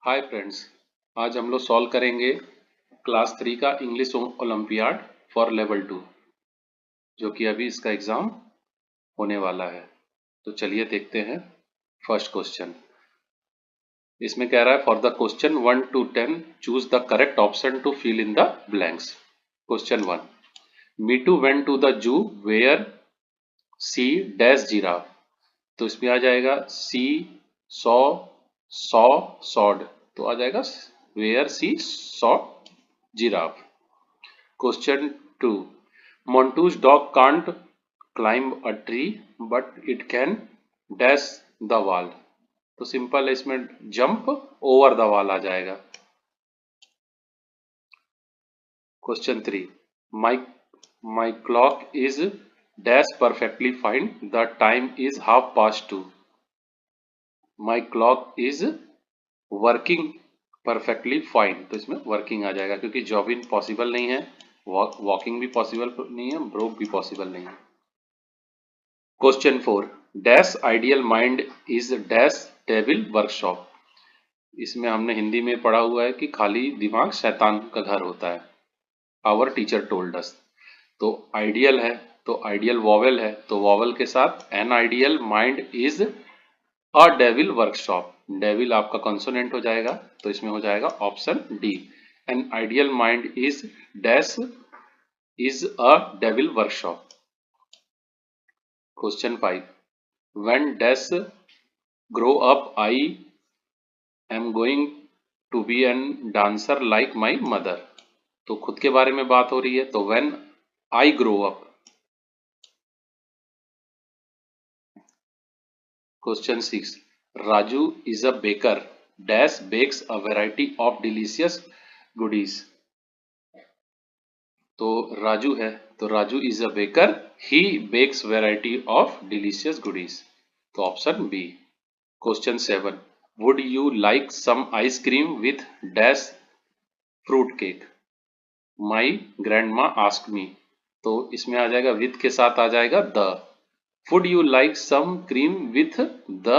Hi friends, आज हम लोग सॉल्व करेंगे क्लास 3 का इंग्लिश ओलंपियाड फॉर लेवल 2 जो कि अभी इसका एग्ज़ाम होने वाला है। तो चलिए देखते हैं फर्स्ट क्वेश्चन। इसमें कह रहा है for the question 1 to 10 choose the correct option to fill in the blanks. Question 1, Meetu went to the zoo where she dash giraffe. तो इसमें आ जाएगा सी सॉ सॉ सॉड, तो आ जाएगा where she saw giraffe. Question 2. Montu's dog can't climb a tree but it can dash the wall. तो simple है, इसमें जंप ओवर द वॉल आ जाएगा। Question 3. My clock is dash perfectly fine. The time is 2:30. My clock is working perfectly fine. तो इसमें working आ जाएगा क्योंकि जॉबिंग possible नहीं है, वॉकिंग भी पॉसिबल नहीं है, ब्रोक भी पॉसिबल नहीं है। Question 4. Dash ideal mind is dash devil workshop. इसमें हमने हिंदी में पढ़ा हुआ है कि खाली दिमाग शैतान का घर होता है। Our teacher told us. तो आइडियल है तो आइडियल वॉवेल है, तो वॉवेल के साथ an ideal mind is a devil workshop. Devil आपका कॉन्सोनेंट हो जाएगा, तो इसमें हो जाएगा option D. An ideal mind is dash is a devil workshop. Question 5. When dash grow up I am going to be an dancer like my mother. तो खुद के बारे में बात हो रही है, तो when I grow up. Question 6. Raju is a baker dash bakes a variety of delicious goodies. तो राजू है तो Raju is a baker, he bakes variety of delicious goodies. तो option B. Question 7. Would you like some ice cream with dash fruit cake. My grandma asked me. तो इसमें आ जाएगा with के साथ आ जाएगा the. Would you like some cream with the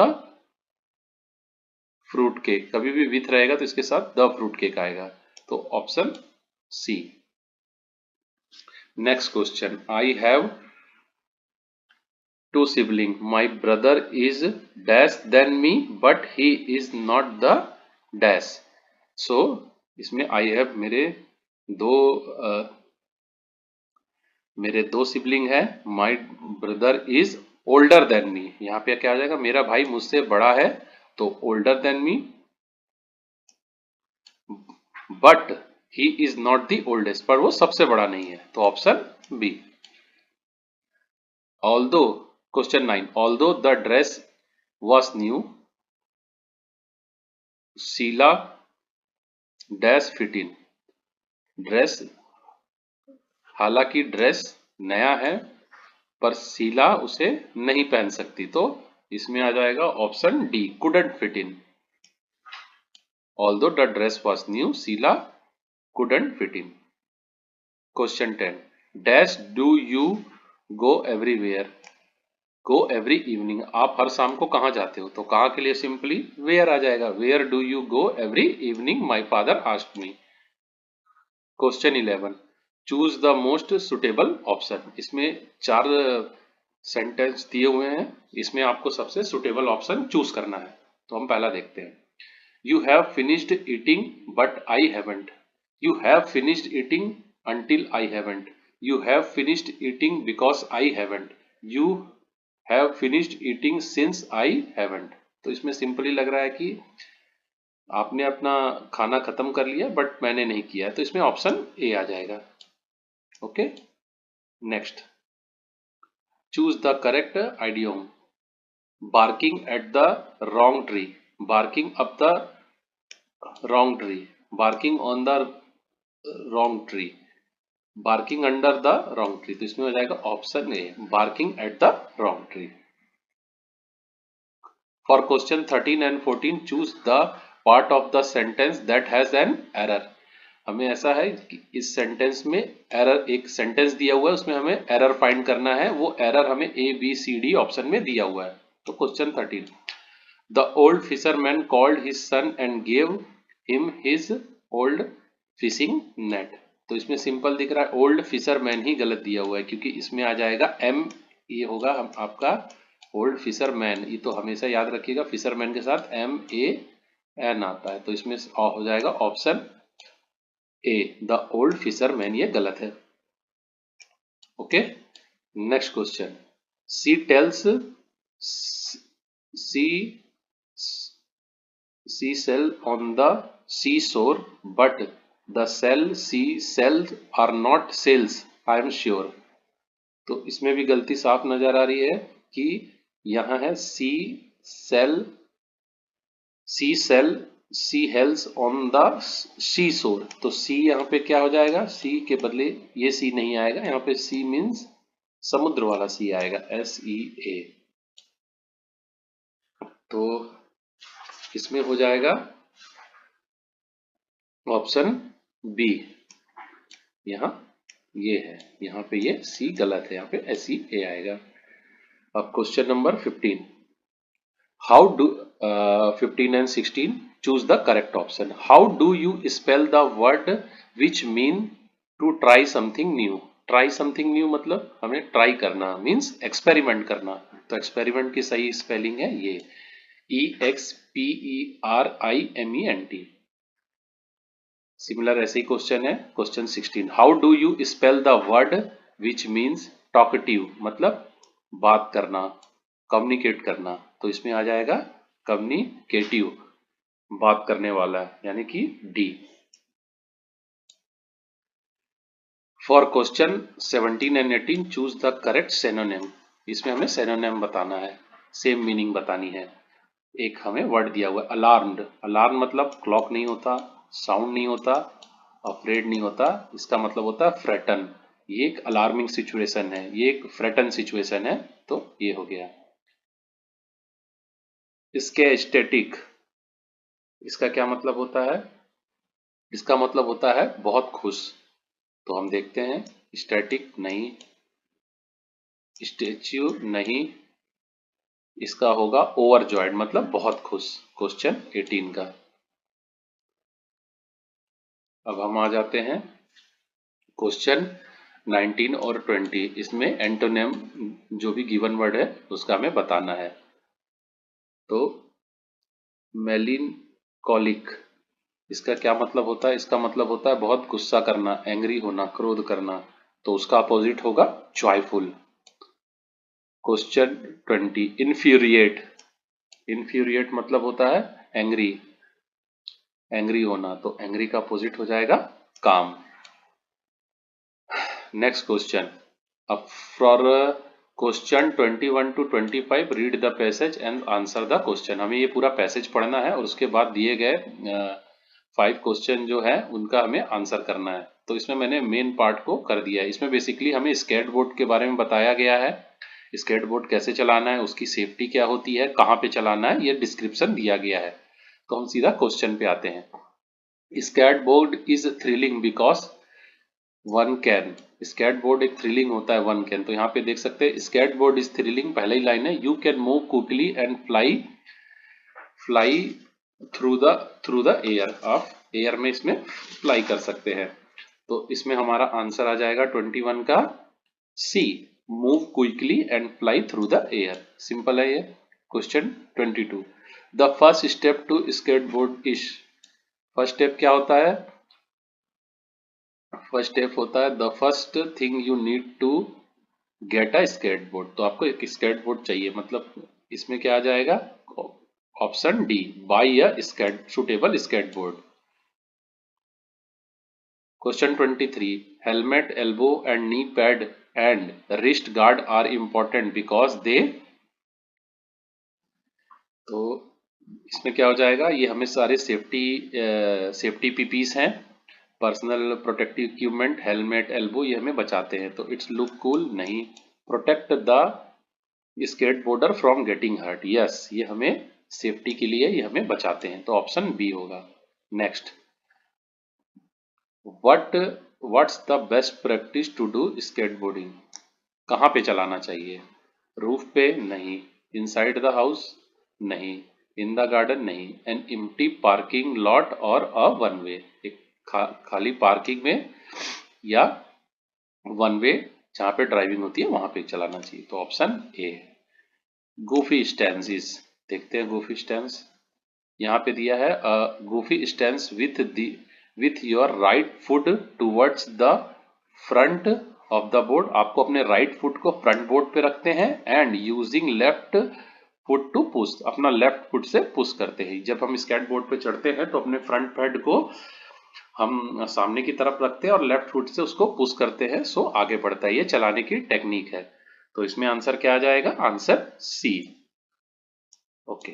fruit cake. कभी भी विथ रहेगा तो इसके साथ द फ्रूट केक आएगा, तो option C. Next question. I have two sibling. My brother is dash than me but he is not the dash. So इसमें I have मेरे दो सिबलिंग है। My brother is older than me, यहाँ पे क्या आ जाएगा, मेरा भाई मुझसे बड़ा है, तो older than me, but he is not the oldest, पर वो सबसे बड़ा नहीं है, तो option B. Although question 9. Although the dress was new Sheila dash fit in. Dress, हालांकि ड्रेस नया है पर शीला उसे नहीं पहन सकती, तो इसमें आ जाएगा option D, couldn't fit in. Although the dress was new Sheila couldn't fit in. Question 10. Dash do you go everywhere. Go every evening, आप हर शाम को कहाँ जाते हो, तो कहाँ के लिए सिंपली वेयर आ जाएगा। Where do you go every evening my father asked me. Question 11. Choose the most suitable option. इसमें 4 सेंटेंस दिए हुए हैं, इसमें आपको सबसे सुटेबल ऑप्शन चूज करना है। तो हम पहला देखते हैं. You have finished eating but I haven't. You have finished eating until I haven't. You have finished eating because I haven't. You have finished eating since I haven't. तो इसमें simply लग रहा है कि आपने अपना खाना खत्म कर लिया बट मैंने नहीं किया, तो इसमें ऑप्शन ए आ जाएगा। Okay, next. Choose the correct idiom. Barking at the wrong tree, barking up the wrong tree, barking on the wrong tree, barking under the wrong tree. तो इसमें हो जाएगा option A, barking at the wrong tree. For question 13 and 14 choose the part of the sentence that has an error. हमें ऐसा है कि इस sentence में एरर, एक सेंटेंस दिया हुआ है उसमें हमें एरर फाइंड करना है, वो एरर हमें A B C D option में दिया हुआ है। तो question 13. The old fisherman called his son and gave him his old fishing net. तो इसमें सिंपल दिख रहा है, ओल्ड फिशरमैन ही गलत दिया हुआ है क्योंकि इसमें आ जाएगा एम, ये होगा हम आपका ओल्ड फिशरमैन। ये तो हमेशा याद रखिएगा, फिशरमैन के साथ MAN आता है, तो इसमें हो जाएगा option A, the old fisherman, ये गलत है। Okay, next question. She tells sea seashell on the seashore, but the seashells are not shells, I am sure। तो इसमें भी गलती साफ नजर आ रही है कि यहाँ है सी सेल सी हेल्स ऑन द सी शोर। तो सी यहाँ पे क्या हो जाएगा, सी के बदले ये सी नहीं आएगा, यहाँ पे सी मीन्स समुद्र वाला सी आएगा, SEA। तो इसमें हो जाएगा ऑप्शन बी। यहाँ ये है, यहाँ पे ये सी गलत है, यहाँ पे SEA आएगा। अब question number 15, how do 15 and 16 choose the correct option. How do you spell the word which mean to try something new. Try something new मतलब हमें ट्राई करना, मीन्स एक्सपेरिमेंट करना। तो एक्सपेरिमेंट की सही स्पेलिंग है ये EXPERIMENT। सिमिलर ऐसे ही क्वेश्चन है question 16, how do you spell the word which means talkative, मतलब बात करना, कम्युनिकेट करना। तो इसमें आ जाएगा कम्युनिकेटिव, बात करने वाला, यानी कि D. For question 17 and 18 choose the correct synonym. इसमें हमें सिनोनिम बताना है, सेम मीनिंग बतानी है। एक हमें वर्ड दिया हुआ है अलार्म्ड। अलार्म मतलब क्लॉक नहीं होता, साउंड नहीं होता, अफ्रेड नहीं होता, इसका मतलब होता है फ्रेटन। ये एक अलार्मिंग सिचुएशन है, ये एक फ्रेटन सिचुएशन है, तो ये हो गया। इसके स्टैटिक, इसका क्या मतलब होता है, इसका मतलब होता है बहुत खुश। तो हम देखते हैं, स्टैटिक नहीं, स्टैच्यू नहीं, इसका होगा ओवरजॉयड, मतलब बहुत खुश। क्वेश्चन 18 का। अब हम आ जाते हैं क्वेश्चन 19 और 20। इसमें एंटोनिम जो भी गिवन वर्ड है उसका हमें बताना है। तो मेलिनकॉलिक, इसका क्या मतलब होता है, इसका मतलब होता है बहुत गुस्सा करना, एंग्री होना, क्रोध करना। तो उसका अपोजिट होगा जॉयफुल। Question 20, infuriate. इन्फ्यूरिएट मतलब होता है एंग्री, एंग्री होना। तो एंग्री का अपोजिट हो जाएगा काम। नेक्स्ट क्वेश्चन, अब for question 21 to 25 read the passage and answer the question. हमें ये पूरा पैसेज पढ़ना है और उसके बाद दिए गए 5 क्वेश्चन जो है उनका हमें आंसर करना है। तो इसमें मैंने मेन पार्ट को कर दिया है। इसमें बेसिकली हमें स्केटबोर्ड के बारे में बताया गया है, स्केटबोर्ड कैसे चलाना है, उसकी सेफ्टी क्या होती है, कहाँ पे चलाना है, ये डिस्क्रिप्शन दिया गया है। तो हम सीधा क्वेश्चन पे आते हैं। Skateboard is thrilling because one can. Skateboard एक थ्रिलिंग होता है, वन कैन। तो यहाँ पे देख सकते हैं स्केटबोर्ड इज थ्रिलिंग, पहला ही लाइन है, you can move quickly and fly through the air. आप एयर में इसमें फ्लाई कर सकते हैं। तो इसमें हमारा आंसर आ जाएगा 21 का C, move quickly and fly through the air. Simple है ये। Question 22, the first step to skateboard is. First step क्या होता है, फर्स्ट स्टेप होता है the first thing you need to get a skateboard. तो आपको एक स्केटबोर्ड चाहिए, मतलब इसमें क्या आ जाएगा, option D, by a suitable skateboard. Question 23, helmet, elbow and knee pad and wrist guard are important because they. तो इसमें क्या हो जाएगा, ये हमें सारे सेफ्टी पीपीस हैं, personal protective equipment, helmet, elbow, ये हमें बचाते हैं। तो इट्स लुक कूल नहीं, protect the skateboarder from getting hurt, yes, ये हमें सेफ्टी के लिए ये हमें बचाते हैं। तो ऑप्शन बी होगा। Next, what's the best practice to do skateboarding. कहाँ पे चलाना चाहिए, रूफ पे नहीं, इनसाइड द हाउस नहीं, इन द गार्डन नहीं, एन एम्प्टी पार्किंग लॉट और अ वन वे, एक खाली पार्किंग में या वन वे जहाँ पे ड्राइविंग होती है वहां पे चलाना चाहिए। तो ऑप्शन ए। गूफी स्टैंसेस, देखते हैं गूफी स्टैंस। यहाँ पे दिया है goofy stance with your right foot towards the front of the board. आपको अपने राइट फुट को फ्रंट बोर्ड पे रखते हैं and using left foot to push, अपना लेफ्ट फुट से पुश करते हैं। जब हम स्केट बोर्ड पे चढ़ते हैं तो अपने फ्रंट पैड को हम सामने की तरफ रखते हैं और लेफ्ट फुट से उसको पुश करते हैं, सो आगे बढ़ता है। ये चलाने की टेक्निक है। तो इसमें आंसर क्या आ जाएगा? Answer C. ओके,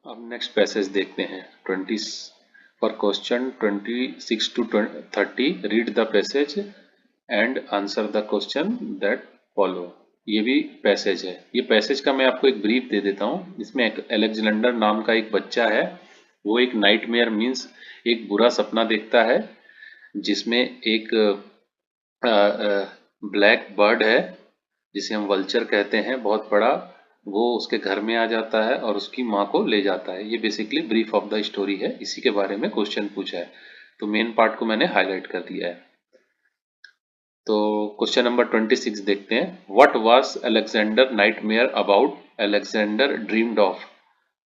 अब नेक्स्ट पैसेज देखते हैं। 20 for question 26 to 30 read the passage and answer the question that follow. ये भी पैसेज है। ये पैसेज का मैं आपको एक ब्रीफ दे देता हूँ। इसमें एक अलेक्जेंडर नाम का एक बच्चा है, वो एक नाइटमेयर मीन्स एक बुरा सपना देखता है जिसमें एक ब्लैक बर्ड है जिसे हम वल्चर कहते हैं, बहुत बड़ा, वो उसके घर में आ जाता है और उसकी माँ को ले जाता है। ये basically brief of the story है, इसी के बारे में क्वेश्चन पूछा है, तो मेन पार्ट को मैंने हाईलाइट कर दिया है। तो क्वेश्चन नंबर 26 देखते हैं। What was Alexander nightmare about? Alexander dreamed of.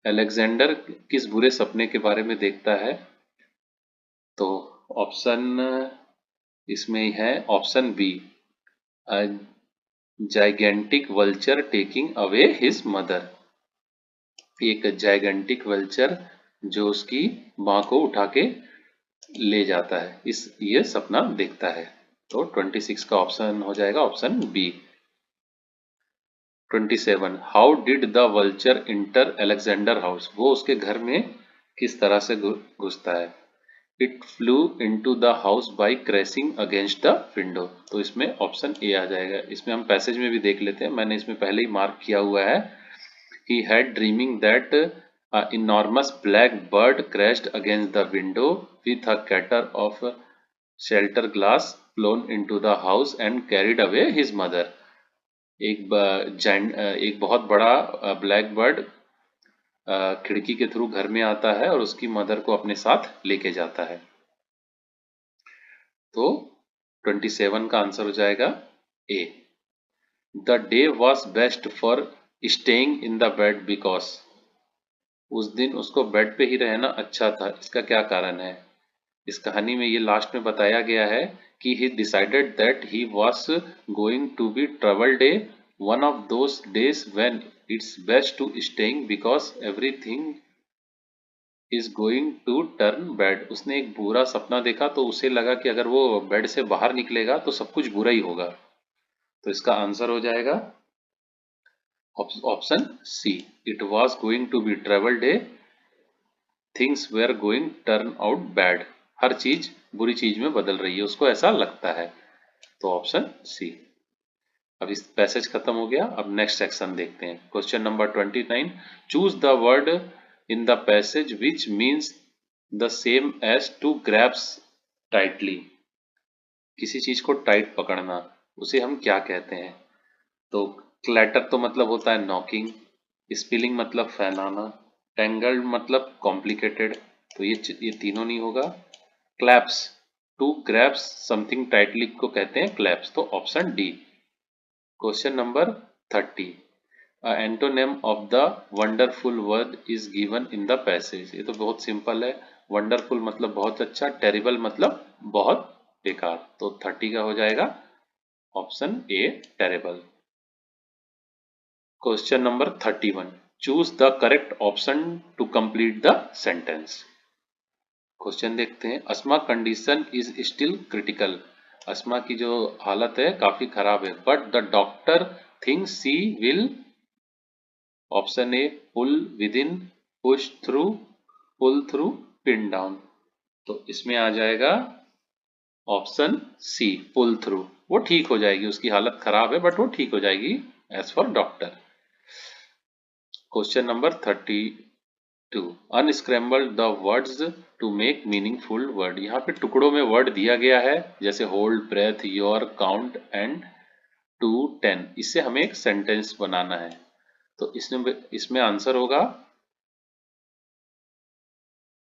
Alexander किस बुरे सपने के बारे में देखता है? तो ऑप्शन इसमें है option B, gigantic vulture taking away his mother. एक जाइगेंटिक वल्चर जो उसकी माँ को उठा के ले जाता है, इस ये सपना देखता है। तो 26 का ऑप्शन हो जाएगा option B. 27 how did the vulture enter Alexander house? वो उसके घर में किस तरह से घुसता है? It flew into the house by crashing against the window. तो इसमें ऑप्शन ए आ जाएगा। इसमें हम पैसेज में भी देख लेते हैं, मैंने इसमें पहले ही मार्क किया हुआ है। He had dreaming that enormous black bird crashed against the window with a cutter of shelter glass flown into the house and carried away his mother। एक बहुत बड़ा ब्लैक बर्ड खिड़की के थ्रू घर में आता है और उसकी मदर को अपने साथ लेके जाता है। तो 27 का आंसर हो जाएगा A. The day was best for staying in the bed because. उस दिन उसको बेड पे ही रहना अच्छा था, इसका क्या कारण है? इस कहानी में ये लास्ट में बताया गया है कि he decided that he was going to be travel day, one of those days when it's best to staying because everything is going to turn bad। उसने एक बुरा सपना देखा तो उसे लगा कि अगर वो बेड से बाहर निकलेगा तो सब कुछ बुरा ही होगा। तो इसका आंसर हो जाएगा option C. It was going to be travel day, things were going turn out bad. हर चीज बुरी चीज में बदल रही है, उसको ऐसा लगता है। तो ऑप्शन सी। अब इस पैसेज खत्म हो गया। अब नेक्स्ट सेक्शन देखते हैं। Question number 29 choose the word in the passage which means the same as to grasps tightly. किसी चीज को टाइट पकड़ना, उसे हम क्या कहते हैं? तो क्लैटर तो मतलब होता है नॉकिंग, स्पिलिंग मतलब फैलाना, टेंगल्ड मतलब कॉम्प्लिकेटेड, तो ये तीनों नहीं होगा। Clasps, to grasps something tightly को कहते हैं क्लैप्स, तो option D. Question number 30 antonym of the wonderful word is given in the passage. ये तो बहुत सिंपल है। वंडरफुल मतलब बहुत अच्छा, टेरिबल मतलब बहुत बेकार। तो 30 का हो जाएगा option A, terrible. Question number 31 choose the correct option to complete the sentence. Question देखते हैं। Asma condition is still critical. Asma की जो हालत है काफी खराब है, but the doctor thinks she will. Option A pull with in, push through, pull through, pin down. तो इसमें आ जाएगा ऑप्शन सी, पुल थ्रू। वो ठीक हो जाएगी, उसकी हालत खराब है बट वो ठीक हो जाएगी as for doctor. Question number 32 unscramble the words to make meaningful word. यहाँ पे टुकड़ों में वर्ड दिया गया है, जैसे hold, breath, your, count and to 10। इससे हमें एक सेंटेंस बनाना है। तो इसमें आंसर होगा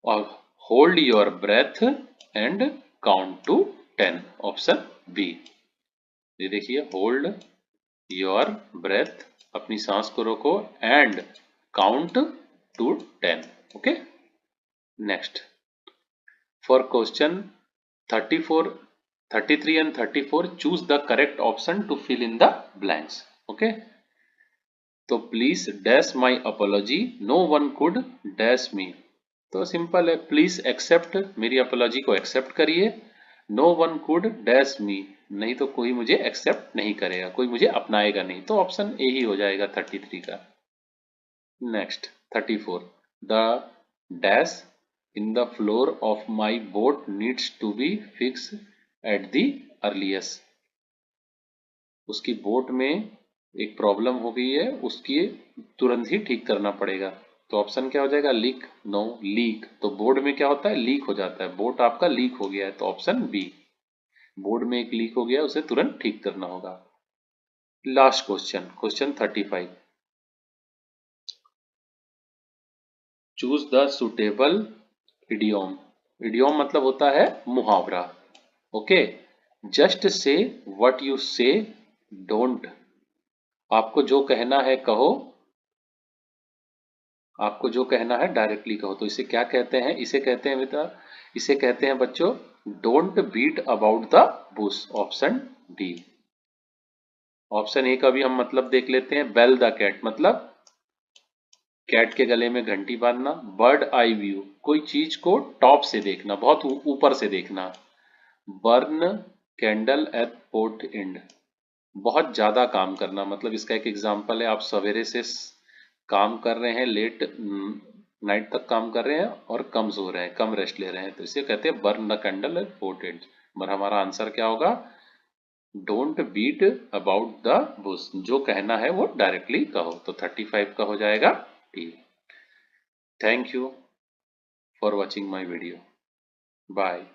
और hold your breath and count to 10, option B. ये देखिए, होल्ड योर ब्रेथ, अपनी सांस को रोको, and count to 10। Okay, next for question 34, 33 and 34, choose the correct option to fill in the blanks. Okay, तो please dash my apology, no one could dash me. तो simple है, please accept, मेरी apology को accept करिए, no one could dash me, नहीं तो कोई मुझे एक्सेप्ट नहीं करेगा, कोई मुझे अपनाएगा नहीं, तो ऑप्शन ए ही हो जाएगा 33 का। Next 34, the dash in the floor of my boat needs to be fix at the earliest. उसकी बोट में एक प्रॉब्लम हो गई है, उसकी तुरंत ही ठीक करना पड़ेगा। तो ऑप्शन क्या हो जाएगा, लीक, नो, लीक। तो बोर्ड में क्या होता है, लीक हो जाता है, बोट आपका लीक हो गया है, तो ऑप्शन बी, बोर्ड में एक लीक हो गया, उसे तुरंत ठीक करना होगा। Last question, question 35, choose the suitable idiom. Idiom मतलब होता है मुहावरा। Okay, just say what you say, don't, आपको जो कहना है कहो, आपको जो कहना है डायरेक्टली कहो। तो इसे क्या कहते हैं, इसे कहते हैं बेटा, इसे कहते हैं बच्चों, don't beat about the bush, option D. Option A का भी हम मतलब देख लेते हैं, बेल द कैट मतलब कैट के गले में घंटी बांधना, बर्ड आई व्यू कोई चीज को टॉप से देखना, बहुत ऊपर से देखना, burn candle at port and, बहुत ज्यादा काम करना, मतलब इसका एक एग्जांपल है, आप सवेरे से काम कर रहे हैं, लेट नाइट तक काम कर रहे हैं और कम सो रहे हैं, कम रेस्ट ले रहे हैं, तो इसे कहते हैं burn the candle at port end. पर हमारा आंसर क्या होगा, don't beat about the bush, जो कहना है वो डायरेक्टली कहो। तो 35 का हो जाएगा डी। Thank you for watching my video, bye.